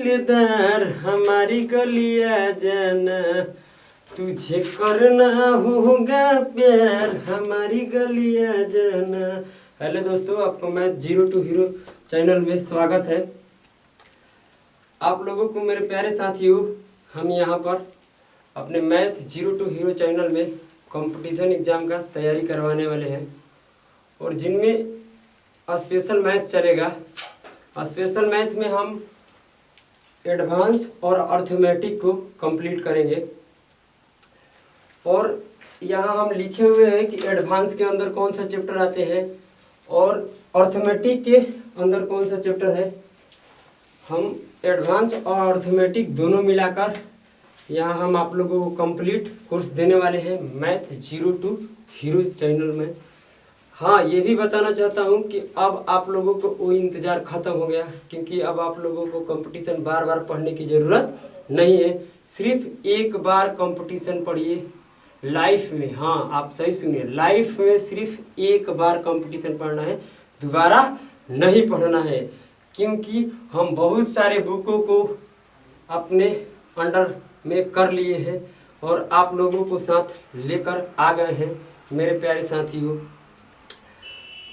दिलदार हमारी गलियां जाना, तुझे करना होगा प्यार हमारी गलियां जाना। हेलो दोस्तों, आपको मैं जीरो टू हीरो चैनल में स्वागत है। आप लोगों को मेरे प्यारे साथियों, हम यहाँ पर अपने math zero to hero channel में कंपटीशन एग्ज़ाम का तैयारी करवाने वाले हैं और जिनमें स्पेशल मैथ चलेगा। स्पेशल मैथ में हम एडवांस और अर्थमेटिक को कंप्लीट करेंगे और यहाँ हम लिखे हुए हैं कि एडवांस के अंदर कौन सा चैप्टर आते हैं और अर्थमेटिक के अंदर कौन सा चैप्टर है। हम एडवांस और अर्थमेटिक दोनों मिलाकर यहाँ हम आप लोगों को कंप्लीट कोर्स देने वाले हैं math zero to hero channel में। हाँ, ये भी बताना चाहता हूँ कि अब आप लोगों को वो इंतज़ार ख़त्म हो गया, क्योंकि अब आप लोगों को कंपटीशन बार बार पढ़ने की ज़रूरत नहीं है। सिर्फ एक बार कंपटीशन पढ़िए लाइफ में। हाँ, आप सही सुनिए, लाइफ में सिर्फ एक बार कंपटीशन पढ़ना है, दोबारा नहीं पढ़ना है। क्योंकि हम बहुत सारे बुकों को अपने अंडर में कर लिए हैं और आप लोगों को साथ लेकर आ गए हैं मेरे प्यारे साथियों।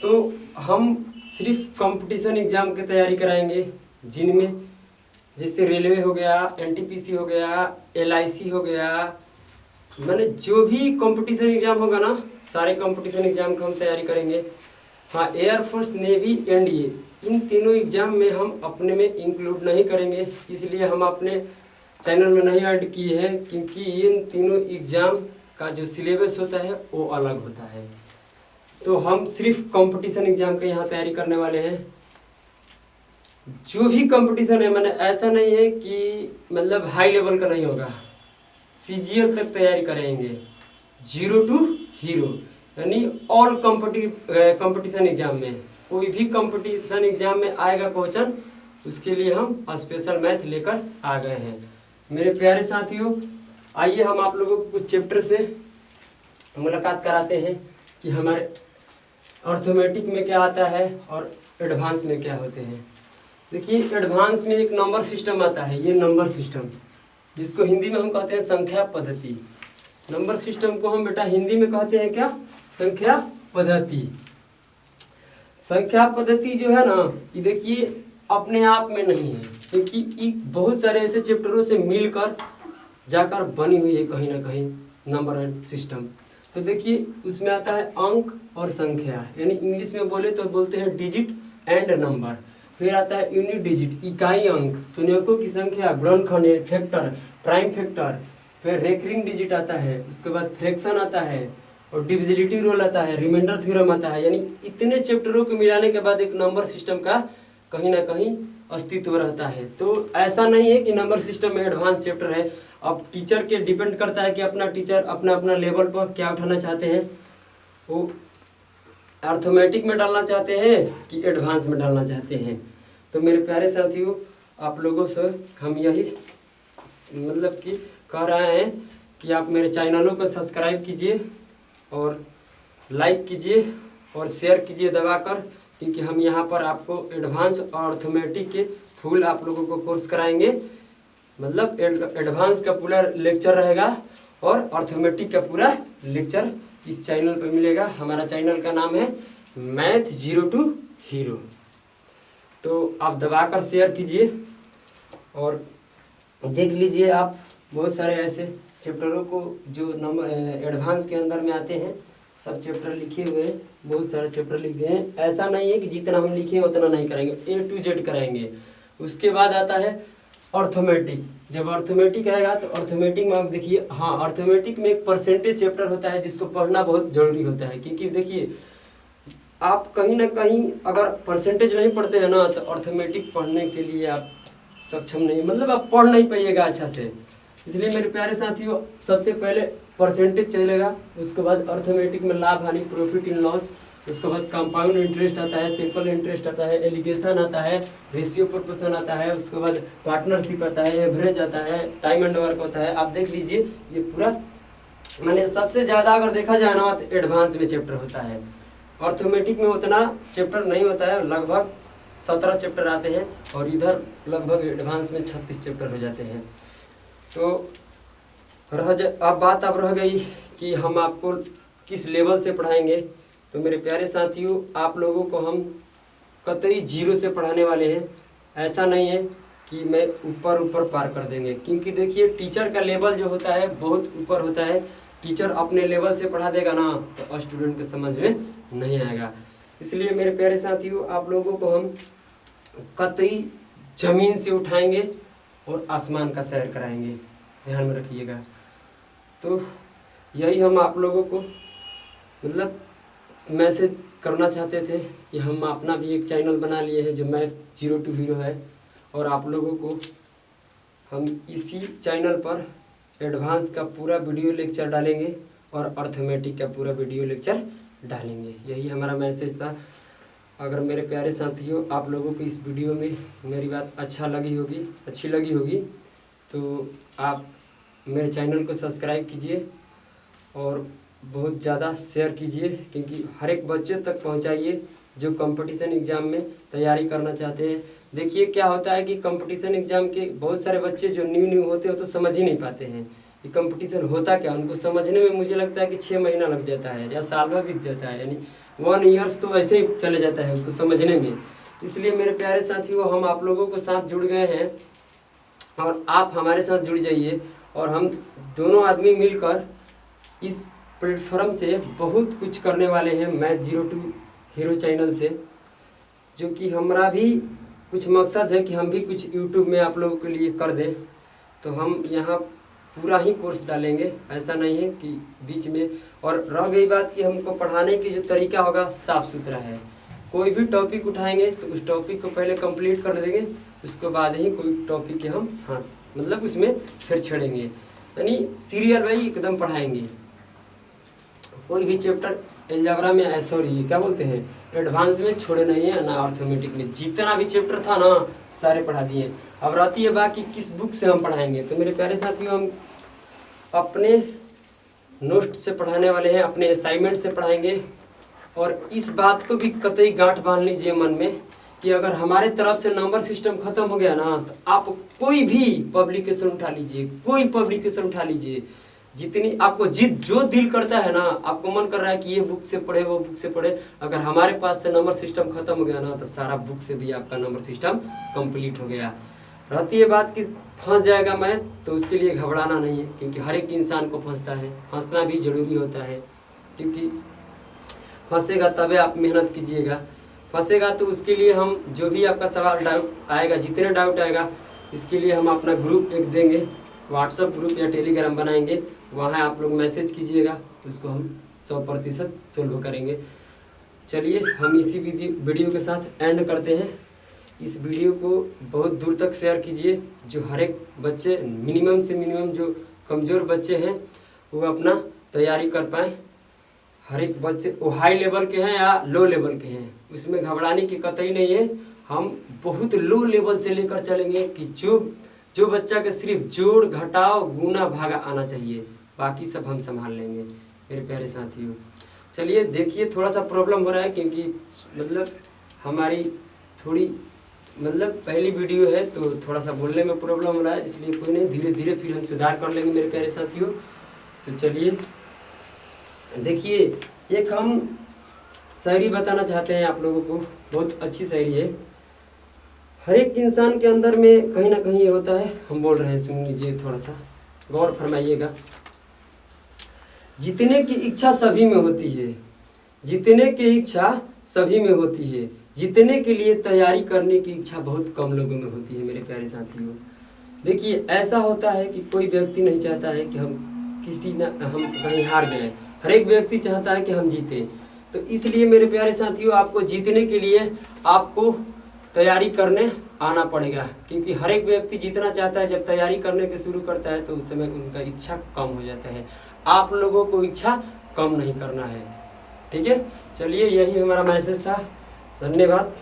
तो हम सिर्फ कंपटीशन एग्ज़ाम की तैयारी कराएंगे, जिनमें जैसे रेलवे हो गया, एनटीपीसी हो गया, एलआईसी हो गया, मैंने जो भी कंपटीशन एग्ज़ाम होगा ना, सारे कंपटीशन एग्ज़ाम की हम तैयारी करेंगे। हाँ, एयरफोर्स, नेवी, एनडीए, इन तीनों एग्ज़ाम में हम अपने में इंक्लूड नहीं करेंगे, इसलिए हम अपने चैनल में नहीं ऐड किए हैं, क्योंकि इन तीनों एग्ज़ाम का जो सिलेबस होता है वो अलग होता है। तो हम सिर्फ कंपटीशन एग्ज़ाम के यहाँ तैयारी करने वाले हैं। जो भी कंपटीशन है, मैंने ऐसा नहीं है कि मतलब हाई लेवल का नहीं होगा, सीजीएल तक तैयारी करेंगे जीरो टू हीरो, यानी ऑल कंपटीशन एग्ज़ाम में कोई भी कंपटीशन एग्ज़ाम में आएगा क्वेश्चन, उसके लिए हम स्पेशल मैथ लेकर आ गए हैं मेरे प्यारे साथियों। आइए हम आप लोगों को कुछ चैप्टर से मुलाकात कराते हैं कि हमारे अर्थमेटिक में क्या आता है और एडवांस में क्या होते हैं। देखिए, एडवांस में एक नंबर सिस्टम आता है, ये नंबर सिस्टम, जिसको हिंदी में हम कहते हैं संख्या पद्धति। नंबर सिस्टम को हम बेटा हिंदी में कहते हैं क्या? संख्या पद्धति। संख्या पद्धति जो है ना, ये देखिए अपने आप में नहीं है, क्योंकि ये बहुत सारे ऐसे चैप्टरों से मिलकर जाकर बनी हुई है कहीं ना कहीं नंबर एंड सिस्टम। तो देखिए, उसमें आता है अंक और संख्या, यानी इंग्लिश में बोले तो बोलते हैं डिजिट एंड नंबर। फिर आता है यूनिट डिजिट, इकाई अंक, शून्यकों की संख्या, गुणनखंड, फैक्टर, प्राइम फैक्टर। फिर रेकरिंग डिजिट आता है, उसके बाद फ्रैक्शन आता है और डिविजिबिलिटी रूल आता है, रिमाइंडर थ्योरम आता है। यानी इतने चैप्टरों को मिलाने के बाद एक नंबर सिस्टम का कहीं ना कहीं अस्तित्व रहता है। तो ऐसा नहीं है कि नंबर सिस्टम में एडवांस चैप्टर है। अब टीचर के डिपेंड करता है कि अपना टीचर अपना अपना लेवल पर क्या उठाना चाहते हैं, वो अर्थमेटिक में डालना चाहते हैं कि एडवांस में डालना चाहते हैं। तो मेरे प्यारे साथियों, आप लोगों से हम यही मतलब कि कह रहे हैं कि आप मेरे चैनलों को सब्सक्राइब कीजिए और लाइक कीजिए और शेयर कीजिए दबाकर, क्योंकि हम यहाँ पर आपको एडवांस और अर्थमेटिक के फुल आप लोगों को कोर्स कराएंगे। मतलब एडवांस का पूरा लेक्चर रहेगा और अर्थमेटिक का पूरा लेक्चर इस चैनल पर मिलेगा। हमारा चैनल का नाम है मैथ जीरो टू हीरो। तो आप दबाकर शेयर कीजिए और देख लीजिए आप बहुत सारे ऐसे चैप्टरों को जो नंबर एडवांस के अंदर में आते हैं, सब चैप्टर लिखे हुए हैं, बहुत सारे चैप्टर लिख दिए हैं। ऐसा नहीं है कि जितना हम लिखे उतना नहीं कराएंगे, ए टू जेड कराएंगे। उसके बाद आता है अर्थमेटिक। जब अर्थमेटिक आएगा तो अर्थमेटिक में आप देखिए, हाँ, अर्थमेटिक में एक परसेंटेज चैप्टर होता है जिसको पढ़ना बहुत ज़रूरी होता है, क्योंकि देखिए आप कहीं ना कहीं अगर परसेंटेज नहीं पढ़ते हैं ना, तो अर्थमेटिक पढ़ने के लिए आप सक्षम नहीं, मतलब आप पढ़ नहीं पाइएगा अच्छा से। इसलिए मेरे प्यारे साथियों, सबसे पहले परसेंटेज चलेगा, उसके बाद अर्थमेटिक में लाभ हानि, प्रॉफिट इन लॉस, उसके बाद कंपाउंड इंटरेस्ट आता है, सिंपल इंटरेस्ट आता है, एलिगेशन आता है, रेशियो प्रोपोर्शन आता है, उसके बाद पार्टनरशिप आता है, एवरेज आता है, टाइम एंड वर्क होता है। आप देख लीजिए, ये पूरा मैंने सबसे ज़्यादा अगर देखा जाए ना तो एडवांस में चैप्टर होता है। अर्थमेटिक में उतना चैप्टर नहीं होता है, लगभग 17 चैप्टर आते हैं और इधर लगभग एडवांस में 36 चैप्टर हो जाते हैं। तो अब बात रह गई कि हम आपको किस लेवल से पढ़ाएंगे। तो मेरे प्यारे साथियों, आप लोगों को हम कतई जीरो से पढ़ाने वाले हैं। ऐसा नहीं है कि मैं ऊपर पार कर देंगे, क्योंकि देखिए टीचर का लेवल जो होता है बहुत ऊपर होता है। टीचर अपने लेवल से पढ़ा देगा ना तो स्टूडेंट को समझ में नहीं आएगा। इसलिए मेरे प्यारे साथियों, आप लोगों को हम कतई ज़मीन से उठाएंगे और आसमान का सैर कराएंगे, ध्यान में रखिएगा। तो यही हम आप लोगों को मतलब मैसेज करना चाहते थे कि हम अपना भी एक चैनल बना लिए हैं जो मैथ जीरो टू हीरो है, और आप लोगों को हम इसी चैनल पर एडवांस का पूरा वीडियो लेक्चर डालेंगे और अर्थमेटिक का पूरा वीडियो लेक्चर डालेंगे। यही हमारा मैसेज था। अगर मेरे प्यारे साथियों आप लोगों को इस वीडियो में मेरी बात अच्छी लगी होगी तो आप मेरे चैनल को सब्सक्राइब कीजिए और बहुत ज़्यादा शेयर कीजिए, क्योंकि हर एक बच्चे तक पहुंचाइए जो कंपटीशन एग्ज़ाम में तैयारी करना चाहते हैं। देखिए क्या होता है कि कंपटीशन एग्ज़ाम के बहुत सारे बच्चे जो न्यू होते हो तो समझ ही नहीं पाते हैं कि कंपटीशन होता क्या। उनको समझने में मुझे लगता है कि 6 महीना लग जाता है या साल भर बीत जाता है, यानी 1 ईयर्स तो ऐसे ही चले जाता है उसको समझने में। इसलिए मेरे प्यारे साथियों, हम आप लोगों के साथ जुड़ गए हैं और आप हमारे साथ जुड़ जाइए, और हम दोनों आदमी मिलकर इस प्लेटफॉर्म से बहुत कुछ करने वाले हैं math zero to hero channel से, जो कि हमारा भी कुछ मकसद है कि हम भी कुछ यूट्यूब में आप लोगों के लिए कर दें। तो हम यहाँ पूरा ही कोर्स डालेंगे, ऐसा नहीं है कि बीच में। और रह गई बात कि हमको पढ़ाने की जो तरीका होगा साफ़ सुथरा है। कोई भी टॉपिक उठाएंगे तो उस टॉपिक को पहले कंप्लीट कर देंगे, उसके बाद ही कोई टॉपिक के हम मतलब उसमें फिर छेड़ेंगे, यानी सीरियल वाइज एकदम पढ़ाएंगे। कोई भी चैप्टर अलजेब्रा में सॉरी क्या बोलते हैं एडवांस में छोड़े नहीं है ना, अर्थमेटिक में जितना भी चैप्टर था ना सारे पढ़ा दिए। अब रहती है बात कि किस बुक से हम पढ़ाएंगे। तो मेरे प्यारे साथियों, हम अपने नोट से पढ़ाने वाले हैं, अपने असाइनमेंट से पढ़ाएंगे। और इस बात को भी कतई गांठ बांध लीजिए मन में कि अगर हमारे तरफ से नंबर सिस्टम खत्म हो गया ना तो आप कोई भी पब्लिकेशन उठा लीजिए, जितनी आपको जो दिल करता है ना, आपको मन कर रहा है कि ये बुक से पढ़े वो बुक से पढ़े, अगर हमारे पास से नंबर सिस्टम खत्म हो गया ना तो सारा बुक से भी आपका नंबर सिस्टम कंप्लीट हो गया। रहती है बात कि फंस जाएगा मैथ, तो उसके लिए घबराना नहीं है, क्योंकि हर एक इंसान को फंसता है, फंसना भी जरूरी होता है, क्योंकि फंसेगा तभी आप मेहनत कीजिएगा। फंसेगा तो उसके लिए हम जो भी आपका सवाल डाउट आएगा, जितने डाउट आएगा, इसके लिए हम अपना ग्रुप एक देंगे, व्हाट्सएप ग्रुप या टेलीग्राम बनाएंगे, वहाँ आप लोग मैसेज कीजिएगा, उसको हम 100% सोल्व करेंगे। चलिए हम इसी वीडियो के साथ एंड करते हैं। इस वीडियो को बहुत दूर तक शेयर कीजिए, जो हर एक बच्चे मिनिमम से मिनिमम जो कमज़ोर बच्चे हैं वो अपना तैयारी कर पाएँ। हर एक बच्चे वो हाई लेवल के हैं या लो लेवल के हैं, उसमें घबराने की कतई नहीं है। हम बहुत लो लेवल से लेकर चलेंगे कि जो बच्चा के सिर्फ जोड़ घटाव गुना भागा आना चाहिए, बाकी सब हम संभाल लेंगे मेरे प्यारे साथियों। चलिए देखिए, थोड़ा सा प्रॉब्लम हो रहा है, क्योंकि मतलब हमारी थोड़ी पहली वीडियो है तो थोड़ा सा बोलने में प्रॉब्लम हो रहा है, इसलिए कोई नहीं, धीरे धीरे फिर हम सुधार कर लेंगे मेरे प्यारे साथियों। तो चलिए देखिए, एक हम शायरी बताना चाहते हैं आप लोगों को, बहुत अच्छी शायरी है। हर एक इंसान के अंदर में कहीं ना कहीं ये होता है, हम बोल रहे हैं, सुन लीजिए, थोड़ा सा गौर फरमाइएगा। जीतने की इच्छा सभी में होती है, जीतने की इच्छा सभी में होती है, जीतने के लिए तैयारी करने की इच्छा बहुत कम लोगों में होती है मेरे प्यारे साथियों। देखिए ऐसा होता है कि कोई व्यक्ति नहीं चाहता है कि हम कहीं हार जाएं, हर एक व्यक्ति चाहता है कि हम जीतें। तो इसलिए मेरे प्यारे साथियों, आपको जीतने के लिए आपको तैयारी करने आना पड़ेगा, क्योंकि हर एक व्यक्ति जीतना चाहता है। जब तैयारी करने के शुरू करता है तो उस समय उनका इच्छा कम हो जाता है। आप लोगों को इच्छा कम नहीं करना है, ठीक है। चलिए यही हमारा मैसेज था, धन्यवाद।